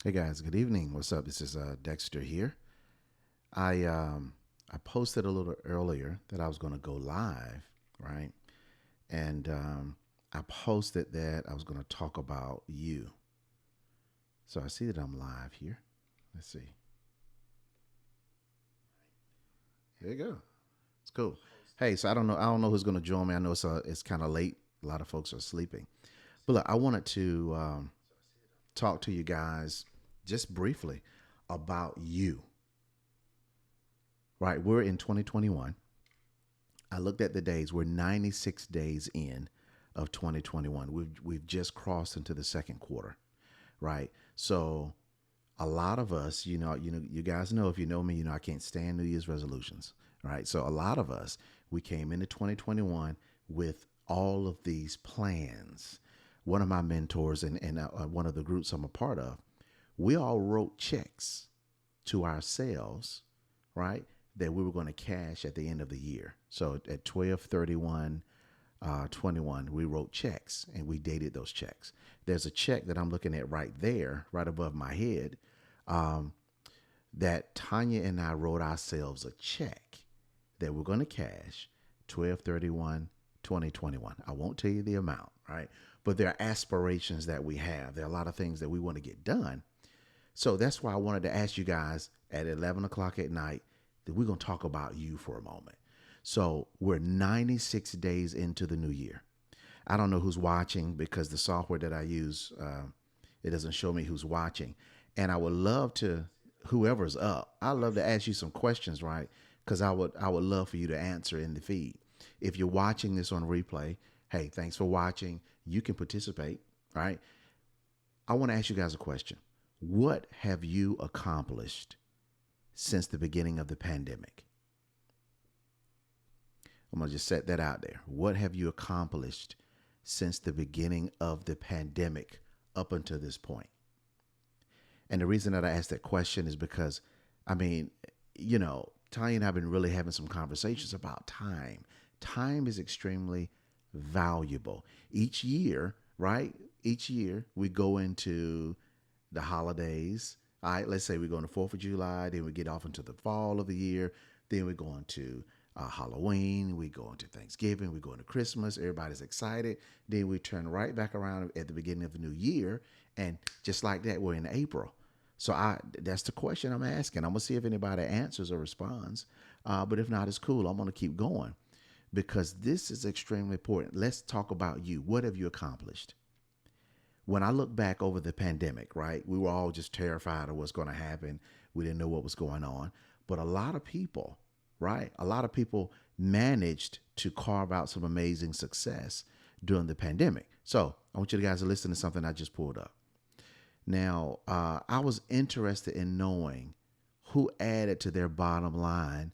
Hey guys, good evening. What's up? This is Dexter here. I posted a little earlier that I was going to go live, right? And I posted that I was going to talk about you. So I see that I'm live here. Let's see. There you go. It's cool. Hey, so I don't know who's going to join me. I know it's kind of late. A lot of folks are sleeping. But look, I wanted to talk to you guys just briefly about you. Right? We're in 2021. I looked at the days. We're 96 days in of 2021. We've just crossed into the second quarter, right? So a lot of us, you guys know, if you know me, I can't stand New Year's resolutions, right? So a lot of us, we came into 2021 with all of these plans. One of my mentors and one of the groups I'm a part of, we all wrote checks to ourselves, right? That we were going to cash at the end of the year. So at 12/31, 21, we wrote checks and we dated those checks. There's a check that I'm looking at right there, right above my head, um, that Tanya and I wrote ourselves a check that we're going to cash 12/31, 2021. I won't tell you the amount, right? But there are aspirations that we have. There are a lot of things that we want to get done. So that's why I wanted to ask you guys at 11 o'clock at night that we're going to talk about you for a moment. So we're 96 days into the new year. I don't know who's watching because the software that I use, it doesn't show me who's watching. And I would love to, whoever's up, I'd love to ask you some questions, right? Because I would love for you to answer in the feed. If you're watching this on replay, hey, thanks for watching. You can participate, right? I want to ask you guys a question. What have you accomplished since the beginning of the pandemic? I'm going to just set that out there. What have you accomplished since the beginning of the pandemic up until this point? And the reason that I asked that question is because, I mean, Tanya and I have been really having some conversations about time. Time is extremely valuable. Each year, right? Each year we go into the holidays. All right, let's say we go on the 4th of July, then we get off into the fall of the year, then we go into Halloween, we go into Thanksgiving, we go into Christmas, everybody's excited. Then we turn right back around at the beginning of the new year, and just like that, we're in April. So that's the question I'm asking. I'm gonna see if anybody answers or responds. But if not, it's cool. I'm gonna keep going because this is extremely important. Let's talk about you. What have you accomplished? When I look back over the pandemic, right, we were all just terrified of what's going to happen. We didn't know what was going on. But a lot of people, right, a lot of people managed to carve out some amazing success during the pandemic. So I want you guys to listen to something I just pulled up. Now, I was interested in knowing who added to their bottom line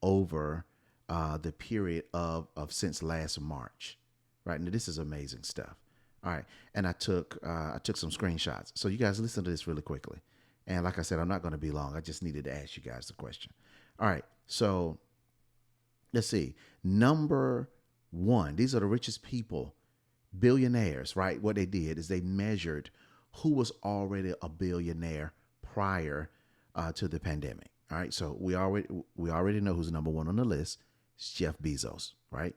over the period of since last March. Right, now this is amazing stuff. All right, and I took some screenshots. So you guys listen to this really quickly. And like I said, I'm not going to be long. I just needed to ask you guys the question. All right, so let's see. Number one, these are the richest people, billionaires, right? What they did is they measured who was already a billionaire prior to the pandemic. All right, so we already know who's number one on the list. It's Jeff Bezos, right?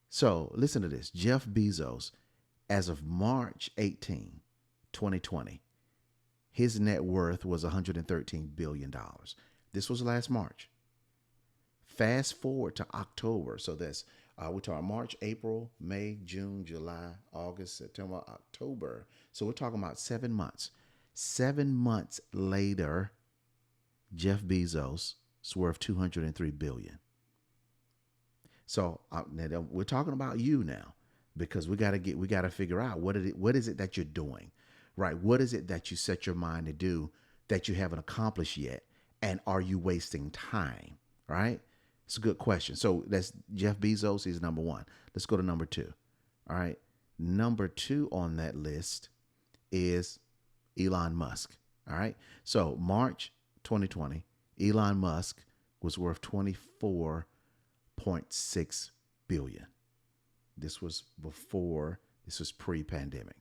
So listen to this. Jeff Bezos, as of March 18, 2020, his net worth was $113 billion. This was last March. Fast forward to October. So that's, we're talking March, April, May, June, July, August, September, October. So we're talking about 7 months. 7 months later, Jeff Bezos is worth $203 billion. So now we're talking about you now because we got to figure out what is it that you're doing, right? What is it that you set your mind to do that you haven't accomplished yet, and are you wasting time, right? It's a good question. So that's Jeff Bezos. He's number one. Let's go to number two. All right, number two on that list is Elon Musk. All right, so March 2020, Elon Musk was worth 24.6 billion. This was pre-pandemic.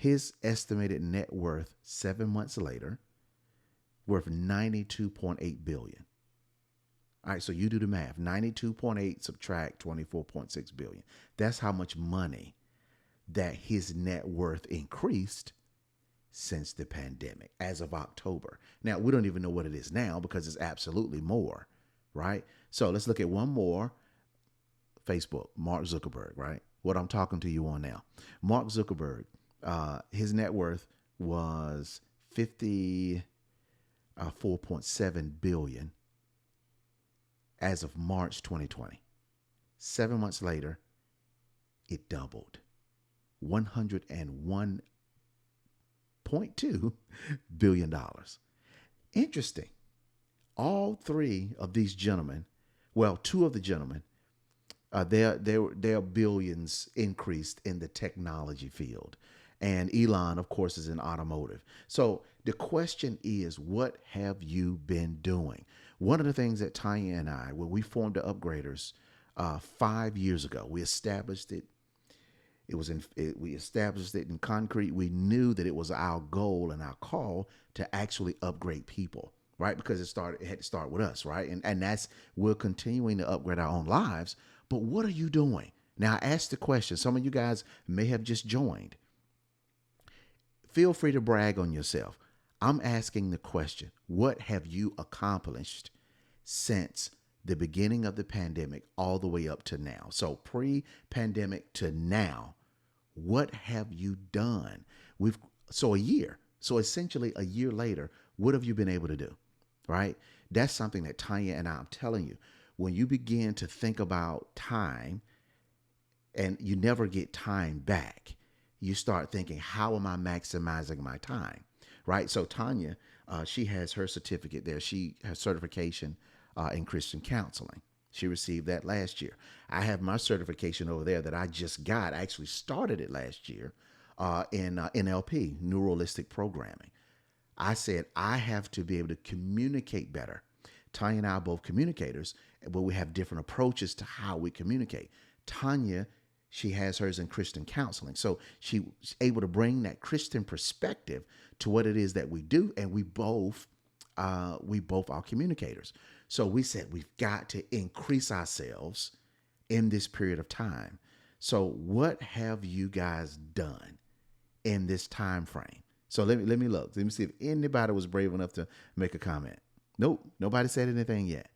his estimated net worth 7 months later, worth 92.8 billion. All right, so you do the math. 92.8 subtract 24.6 billion. That's how much money that his net worth increased since the pandemic as of October. Now, we don't even know what it is now because it's absolutely more, right? So let's look at one more. Facebook, Mark Zuckerberg, right? What I'm talking to you on now. Mark Zuckerberg, his net worth was 54.7 billion as of March 2020. 7 months later, it doubled. $101.2 billion. Interesting. All three of these gentlemen, well, two of the gentlemen, their billions increased in the technology field. And Elon, of course, is in automotive. So the question is, what have you been doing? One of the things that Tanya and I, when we formed the Upgraders 5 years ago, we established it. We established it in concrete. We knew that it was our goal and our call to actually upgrade people, right? Because it had to start with us, right? And that's, we're continuing to upgrade our own lives. But what are you doing? Now, I asked the question. Some of you guys may have just joined. Feel free to brag on yourself. I'm asking the question, what have you accomplished since the beginning of the pandemic all the way up to now? So pre-pandemic to now, what have you done? So a year. So essentially a year later, what have you been able to do? Right? That's something that Tanya and I'm telling you, when you begin to think about time and you never get time back, you start thinking, how am I maximizing my time? Right? So Tanya, she has her certificate there. She has certification in Christian counseling. She received that last year. I have my certification over there that I just got. I actually started it last year in NLP, neuro-linguistic programming. I said, I have to be able to communicate better. Tanya and I are both communicators, but we have different approaches to how we communicate. Tanya, she has hers in Christian counseling. So she's able to bring that Christian perspective to what it is that we do. And we both are communicators. So we said, we've got to increase ourselves in this period of time. So what have you guys done in this time frame? So let me look. Let me see if anybody was brave enough to make a comment. Nope. Nobody said anything yet.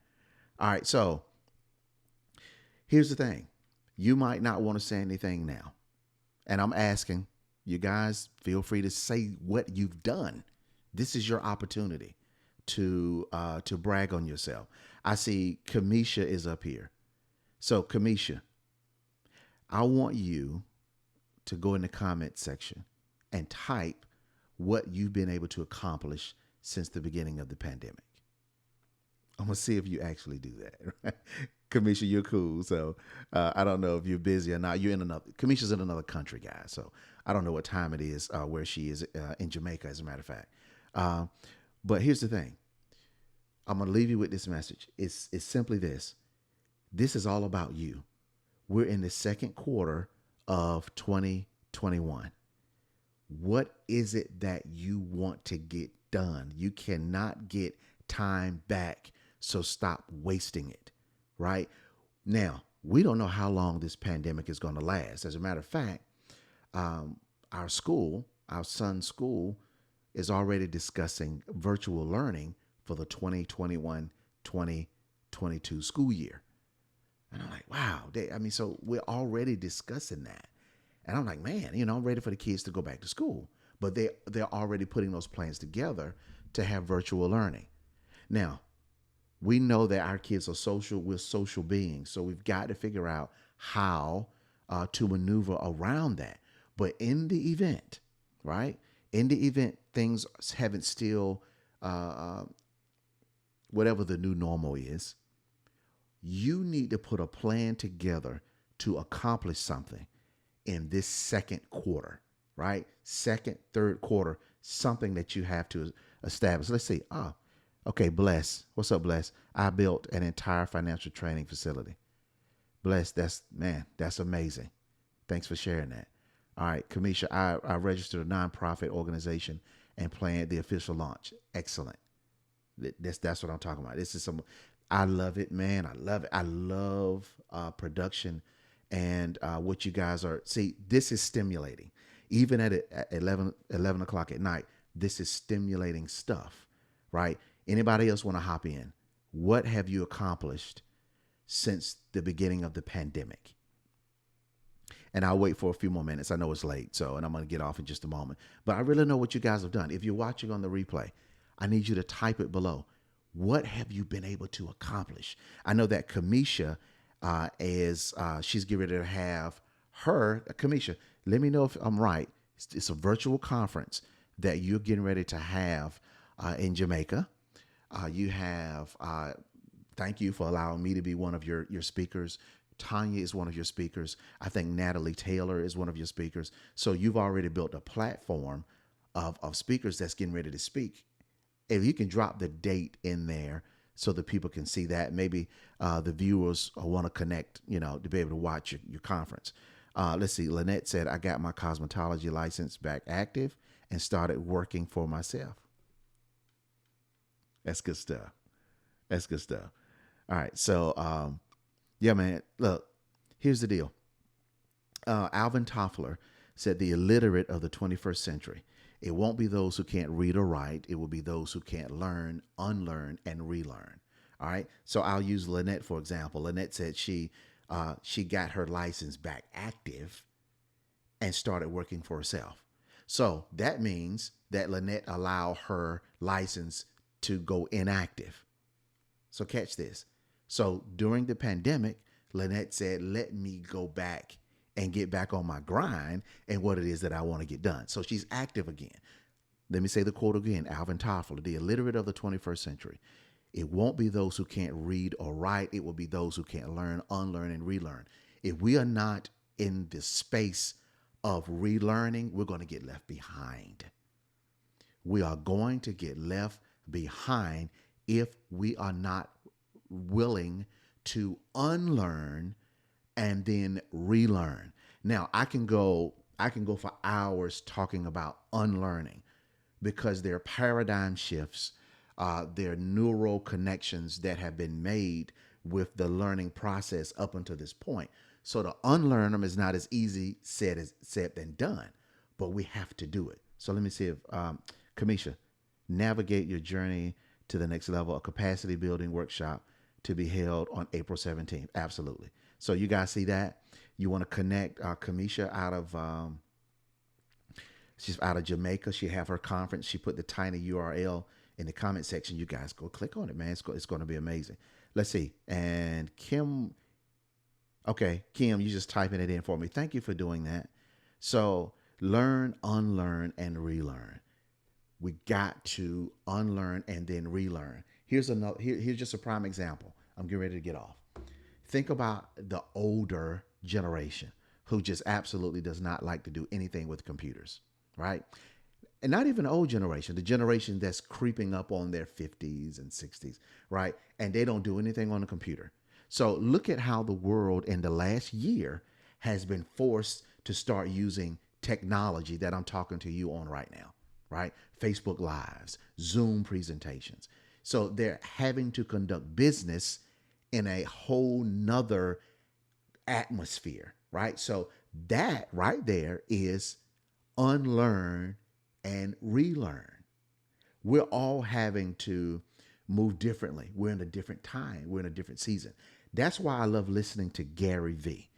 All right. So here's the thing. You might not want to say anything now. And I'm asking you guys, feel free to say what you've done. This is your opportunity to brag on yourself. I see Kamisha is up here. So Kamisha, I want you to go in the comment section and type what you've been able to accomplish since the beginning of the pandemic. I'm going to see if you actually do that. Right? Kamisha, you're cool. So I don't know if you're busy or not. Kamisha's in another country, guys. So I don't know what time it is where she is in Jamaica, as a matter of fact. But here's the thing. I'm going to leave you with this message. It's simply this. This is all about you. We're in the second quarter of 2021. What is it that you want to get done? You cannot get time back. So stop wasting it, right? Now, we don't know how long this pandemic is going to last. As a matter of fact, our son's school is already discussing virtual learning for the 2021-2022 school year. And I'm like, wow. So we're already discussing that. And I'm like, man, I'm ready for the kids to go back to school. But they're already putting those plans together to have virtual learning. Now, we know that our kids are social. We're social beings. So we've got to figure out how to maneuver around that. But in the event, right? In the event things haven't still, whatever the new normal is, you need to put a plan together to accomplish something in this second quarter, right? Second, third quarter, something that you have to establish. Let's see. Okay, Bless. What's up, Bless? I built an entire financial training facility. Bless, that's amazing. Thanks for sharing that. All right, Kamisha, I registered a nonprofit organization and planned the official launch. Excellent. That's what I'm talking about. This is some. I love it, man. I love it. I love production and what you guys are. See, this is stimulating. Even at 11 o'clock at night, this is stimulating stuff, right? Anybody else want to hop in? What have you accomplished since the beginning of the pandemic? And I'll wait for a few more minutes. I know it's late, and I'm going to get off in just a moment. But I really know what you guys have done. If you're watching on the replay, I need you to type it below. What have you been able to accomplish? I know that Kamisha she's getting ready to have Kamisha, let me know if I'm right. It's a virtual conference that you're getting ready to have in Jamaica. You have, thank you for allowing me to be one of your speakers. Tanya is one of your speakers. I think Natalie Taylor is one of your speakers. So you've already built a platform of speakers that's getting ready to speak. If you can drop the date in there so that people can see that, maybe the viewers want to connect, to be able to watch your conference. Let's see. Lynette said, I got my cosmetology license back active and started working for myself. That's good stuff. That's good stuff. All right. So, yeah, man, look, here's the deal. Alvin Toffler said the illiterate of the 21st century. It won't be those who can't read or write. It will be those who can't learn, unlearn, and relearn. All right. So I'll use Lynette, for example. Lynette said she got her license back active and started working for herself. So that means that Lynette allowed her license to go inactive. So catch this. So during the pandemic, Lynette said, let me go back and get back on my grind and what it is that I want to get done. So she's active again. Let me say the quote again, Alvin Toffler, the illiterate of the 21st century. It won't be those who can't read or write. It will be those who can't learn, unlearn, and relearn. If we are not in the space of relearning, we're going to get left behind. We are going to get left behind if we are not willing to unlearn and then relearn. Now, I can go for hours talking about unlearning because there are paradigm shifts, there are neural connections that have been made with the learning process up until this point. So to unlearn them is not as easy said than done, but we have to do it. So let me see if Kamisha, navigate your journey to the next level, a capacity building workshop to be held on April 17th. Absolutely. So you guys see that? You want to connect Kamisha she's out of Jamaica. She have her conference. She put the tiny URL in the comment section. You guys go click on it, man. It's going to be amazing. Let's see. And Kim, okay, Kim, you just typing it in for me. Thank you for doing that. So learn, unlearn, and relearn. We got to unlearn and then relearn. Here's just a prime example. I'm getting ready to get off. Think about the older generation who just absolutely does not like to do anything with computers, right? And not even the old generation, the generation that's creeping up on their 50s and 60s, right? And they don't do anything on the computer. So look at how the world in the last year has been forced to start using technology that I'm talking to you on right now, right? Facebook Lives, Zoom presentations. So they're having to conduct business in a whole nother atmosphere, right? So that right there is unlearn and relearn. We're all having to move differently. We're in a different time. We're in a different season. That's why I love listening to Gary Vee.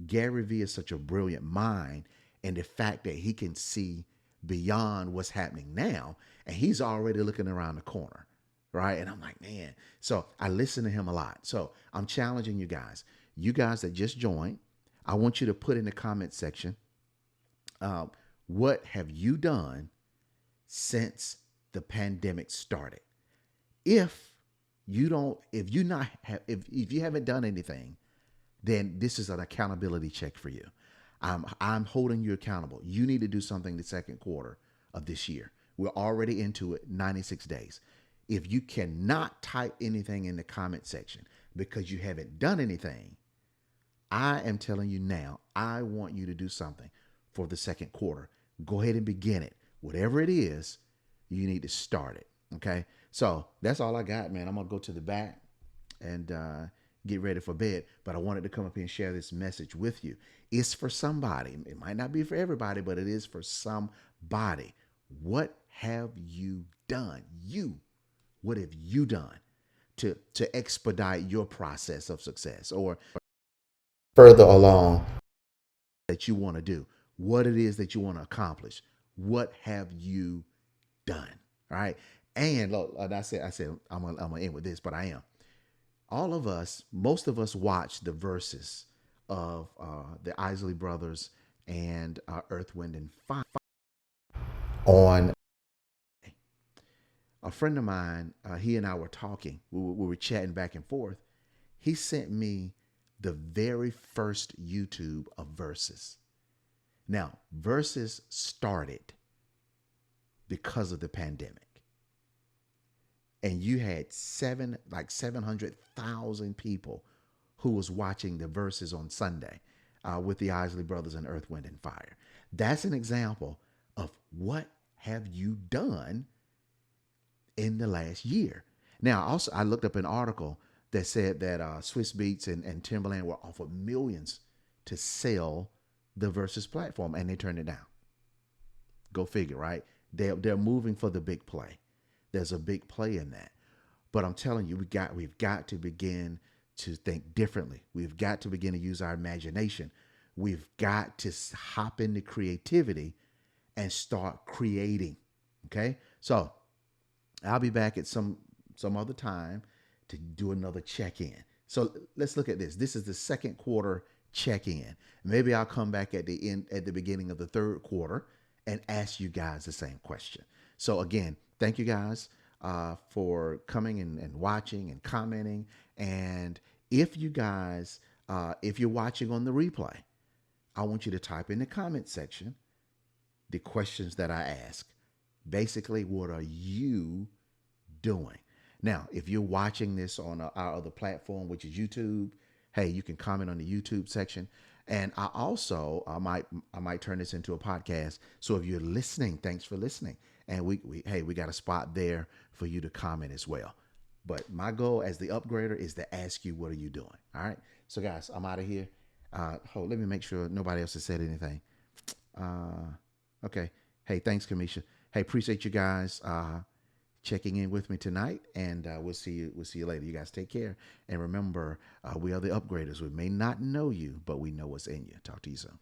Gary Vee is such a brilliant mind, and the fact that he can see beyond what's happening now, and he's already looking around the corner, right? And I'm like, man, so I listen to him a lot. So I'm challenging you guys that just joined, I want you to put in the comment section, what have you done since the pandemic started? If you haven't done anything, then this is an accountability check for you. I'm holding you accountable. You need to do something the second quarter of this year. We're already into it, 96 days. If you cannot type anything in the comment section because you haven't done anything, I am telling you now, I want you to do something. for the second quarter. Go ahead and begin it. Whatever it is, you need to start it. Okay. So that's all I got, man. I'm going to go to the back and get ready for bed. But I wanted to come up here and share this message with you. It's for somebody. It might not be for everybody, but it is for somebody. What have you done? What have you done to expedite your process of success or further along that you want to do? What it is that you want to accomplish? What have you done? All right. And look, like I said, I'm gonna end with this, but I am. All of us, most of us, watch the verses of the Isley Brothers and Earth, Wind, and Fire on. A friend of mine, he and I were talking. We were chatting back and forth. He sent me the very first YouTube of Versus. Now, Versus started because of the pandemic. And you had 700,000 people who was watching the Versus on Sunday with the Isley Brothers and Earth, Wind, and Fire. That's an example of what have you done in the last year. Now, also, I looked up an article that said that Swiss Beats and Timberland were offered millions to sell the Versus platform, and they turned it down. Go figure, right? They're moving for the big play. There's a big play in that. But I'm telling you, we've got to begin to think differently. We've got to begin to use our imagination. We've got to hop into creativity and start creating. Okay? So I'll be back at some other time to do another check-in. So let's look at this. This is the second quarter check-in. Maybe I'll come back at the beginning of the third quarter and ask you guys the same question. So again, thank you guys for coming and watching and commenting. And if you guys, if you're watching on the replay, I want you to type in the comment section the questions that I ask. Basically, what are you doing? Now, if you're watching this on our other platform, which is YouTube, hey, you can comment on the YouTube section. And I might turn this into a podcast. So if you're listening, thanks for listening. And we got a spot there for you to comment as well. But my goal as the upgrader is to ask you, what are you doing? All right. So guys, I'm out of here. Let me make sure nobody else has said anything. Okay. Hey, thanks, Kamisha. Hey, appreciate you guys checking in with me tonight, and we'll see you later. You guys take care, and remember, we are the upgraders. We may not know you, but we know what's in you. Talk to you soon.